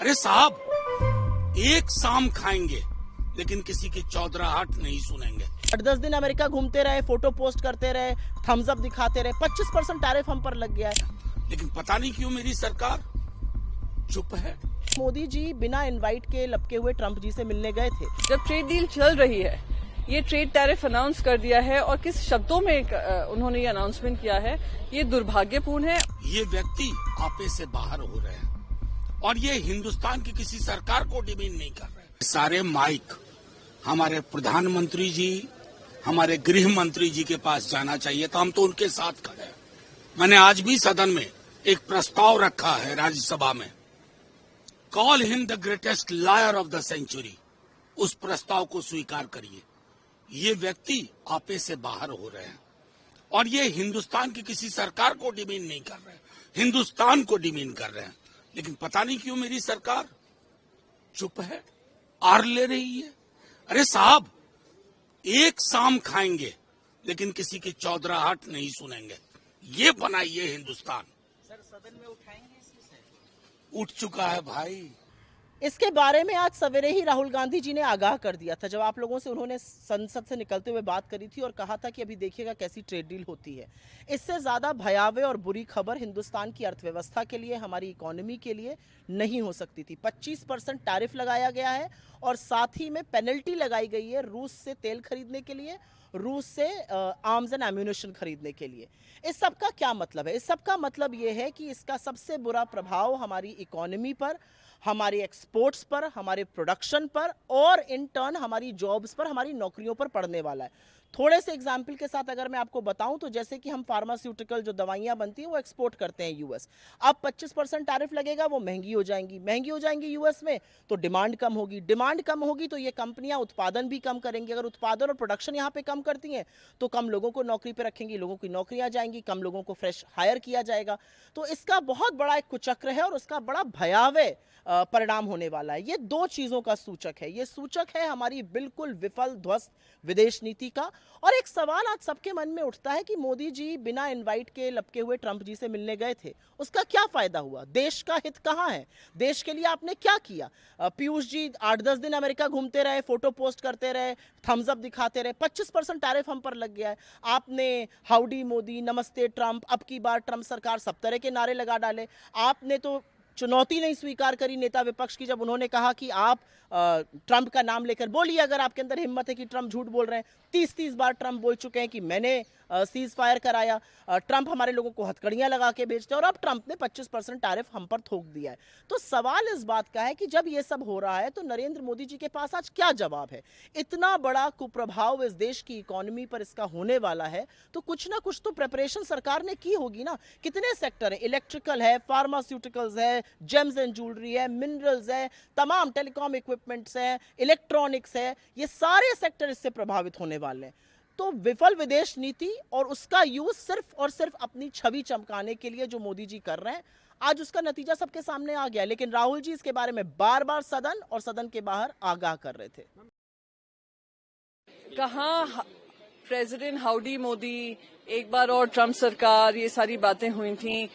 अरे साहब, एक शाम खाएंगे लेकिन किसी की चौधराहट नहीं सुनेंगे। 8-10 दिन अमेरिका घूमते रहे, फोटो पोस्ट करते रहे, थम्स अप दिखाते रहे, 25% टैरिफ हम पर लग गया है। लेकिन पता नहीं क्यों मेरी सरकार चुप है। मोदी जी बिना इनवाइट के लपके हुए ट्रंप जी से मिलने गए थे। जब ट्रेड डील चल रही है, ये ट्रेड टैरिफ अनाउंस कर दिया है और किस शब्दों में उन्होंने ये अनाउंसमेंट किया है, ये दुर्भाग्यपूर्ण है। ये व्यक्ति आपे से बाहर हो रहे हैं और ये हिंदुस्तान की किसी सरकार को डिमीन नहीं कर रहे। सारे माइक हमारे प्रधानमंत्री जी, हमारे गृह मंत्री जी के पास जाना चाहिए, तो हम तो उनके साथ खड़े हैं। मैंने आज भी सदन में एक प्रस्ताव रखा है राज्यसभा में, call him the greatest liar of the century. उस प्रस्ताव को स्वीकार करिए। ये व्यक्ति आपे से बाहर हो रहे हैं और ये हिंदुस्तान की किसी सरकार को डिमीन नहीं कर रहे, हिंदुस्तान को डिमीन कर रहे हैं। लेकिन पता नहीं क्यों मेरी सरकार चुप है, आर ले रही है। अरे साहब, एक शाम खाएंगे लेकिन किसी की चौधराहट नहीं सुनेंगे। ये बनाइए हिंदुस्तान। सर, सदन में उठाएंगे इसी से? उठ चुका है भाई। इसके बारे में आज सवेरे ही राहुल गांधी जी ने आगाह कर दिया था, जब आप लोगों से उन्होंने संसद से निकलते हुए बात करी थी और कहा था कि अभी देखिएगा कैसी ट्रेड डील होती है। इससे ज्यादा भयावह और बुरी खबर हिंदुस्तान की अर्थव्यवस्था के लिए, हमारी इकोनॉमी के लिए नहीं हो सकती थी। 25% टैरिफ लगाया गया है और साथ ही में पेनल्टी लगाई गई है रूस से तेल खरीदने के लिए, रूस से आर्म्स एंड एम्यूनिशन खरीदने के लिए। इस सब का क्या मतलब है? इस सब का मतलब ये है कि इसका सबसे बुरा प्रभाव हमारी इकोनॉमी पर, हमारे एक्सपोर्ट्स पर, हमारे प्रोडक्शन पर और इन टर्न हमारी जॉब्स पर, हमारी नौकरियों पर पड़ने वाला है। थोड़े से एग्जाम्पल के साथ अगर मैं आपको बताऊं तो जैसे कि हम फार्मास्यूटिकल जो दवाइयां बनती हैं वो एक्सपोर्ट करते हैं यूएस। अब 25% टैरिफ लगेगा, वो महंगी हो जाएंगी यूएस में, तो डिमांड कम होगी तो ये कंपनियां उत्पादन भी कम करेंगी। अगर उत्पादन और प्रोडक्शन यहाँ पे कम करती हैं तो कम लोगों को नौकरी पे रखेंगी, लोगों की नौकरियां जाएंगी, कम लोगों को फ्रेश हायर किया जाएगा। तो इसका बहुत बड़ा एक कुचक्र है और उसका बड़ा भयावह परिणाम होने वाला है। ये दो चीजों का सूचक है। ये सूचक है हमारी बिल्कुल विफल ध्वस्त विदेश नीति का। और एक सवाल आज सबके मन में उठता है कि मोदी जी बिना इनवाइट के लपके हुए ट्रंप जी से मिलने गए थे, उसका क्या फायदा हुआ? देश का हित कहां है? देश के लिए आपने क्या किया? पीयूष जी 8-10 दिन अमेरिका घूमते रहे, फोटो पोस्ट करते रहे, थम्स अप दिखाते रहे, 25% टैरिफ हम पर लग गया है। आपने हाउडी मोदी, नमस्ते ट्रंप, अब की बार ट्रंप सरकार, सब तरह के नारे लगा डाले। आपने तो चुनौती नहीं स्वीकार करी नेता विपक्ष की, जब उन्होंने कहा कि आप ट्रंप का नाम लेकर बोलिए अगर आपके अंदर हिम्मत है कि ट्रंप झूठ बोल रहे हैं। 30 बार ट्रंप बोल चुके हैं कि मैंने सीज फायर कराया। ट्रंप हमारे लोगों को हथकड़ियां लगा के बेचते हैं और अब ट्रंप ने 25% टैरिफ हम पर थोक दिया है। तो सवाल इस बात का है कि जब ये सब हो रहा है तो नरेंद्र मोदी जी के पास आज क्या जवाब है? इतना बड़ा कुप्रभाव इस देश की इकोनॉमी पर इसका होने वाला है, तो कुछ ना कुछ तो प्रिपरेशन सरकार ने की होगी ना। कितने सेक्टर है? इलेक्ट्रिकल है, फार्मास्यूटिकल्स है, जेम्स एंड ज्वेलरी है, मिनरल्स है, तमाम टेलीकॉम इक्विपमेंट्स है, इलेक्ट्रॉनिक्स है, ये सारे सेक्टर इससे प्रभावित होने वाले हैं। तो विफल विदेश नीति और उसका यूज सिर्फ और सिर्फ अपनी छवि चमकाने के लिए जो मोदी जी कर रहे हैं, आज उसका नतीजा सबके सामने आ गया। लेकिन राहुल जी इसके बारे में बार बार सदन और सदन के बाहर आगाह कर रहे थे। कहाँ प्रेसिडेंट हाउडी मोदी, एक बार और ट्रंप सरकार, ये सारी बातें हुई थी,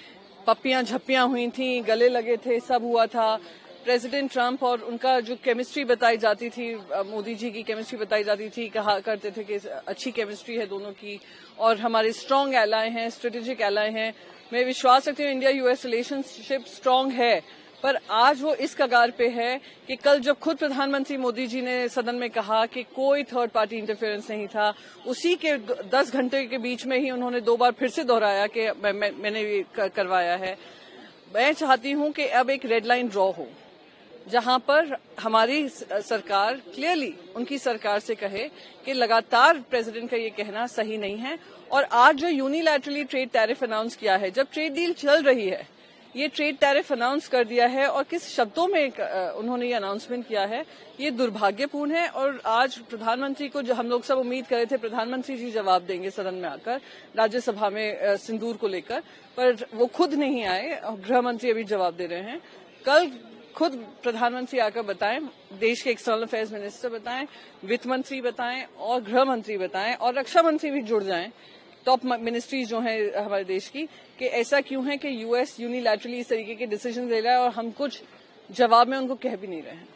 पप्पियां झप्पियां हुई थी, गले लगे थे, सब हुआ था। प्रेसिडेंट ट्रंप और उनका जो केमिस्ट्री बताई जाती थी, मोदी जी की केमिस्ट्री बताई जाती थी, कहा करते थे कि अच्छी केमिस्ट्री है दोनों की और हमारे स्ट्रांग एलाय हैं, स्ट्रेटेजिक एलाय हैं। मैं विश्वास रखती हूँ इंडिया यूएस रिलेशनशिप स्ट्रांग है, पर आज वो इस कगार पे है कि कल जब खुद प्रधानमंत्री मोदी जी ने सदन में कहा कि कोई थर्ड पार्टी इंटरफेरेंस नहीं था, उसी के 10 घंटे के बीच में ही उन्होंने 2 बार फिर से दोहराया कि मैंने ये करवाया है। मैं चाहती हूं कि अब एक रेड लाइन ड्रॉ हो, जहां पर हमारी सरकार क्लियरली उनकी सरकार से कहे कि लगातार प्रेसिडेंट का ये कहना सही नहीं है। और आज जो यूनिलैटरली ट्रेड टैरिफ अनाउंस किया है, जब ट्रेड डील चल रही है, ये ट्रेड टैरिफ अनाउंस कर दिया है और किस शब्दों में उन्होंने ये अनाउंसमेंट किया है, ये दुर्भाग्यपूर्ण है। और आज प्रधानमंत्री को, जो हम लोग सब उम्मीद कर रहे थे प्रधानमंत्री जी जवाब देंगे सदन में आकर, राज्यसभा में सिंदूर को लेकर, पर वो खुद नहीं आए। गृह मंत्री अभी जवाब दे रहे हैं। कल खुद प्रधानमंत्री आकर बताएं, देश के एक्सटर्नल अफेयर्स मिनिस्टर बताएं, वित्त मंत्री बताएं और गृह मंत्री बताएं और रक्षा मंत्री भी जुड़ जाएं, टॉप मिनिस्ट्रीज जो है हमारे देश की, कि ऐसा क्यों है कि यूएस यूनिलैटरली इस तरीके के डिसीजन ले रहा है और हम कुछ जवाब में उनको कह भी नहीं रहे हैं।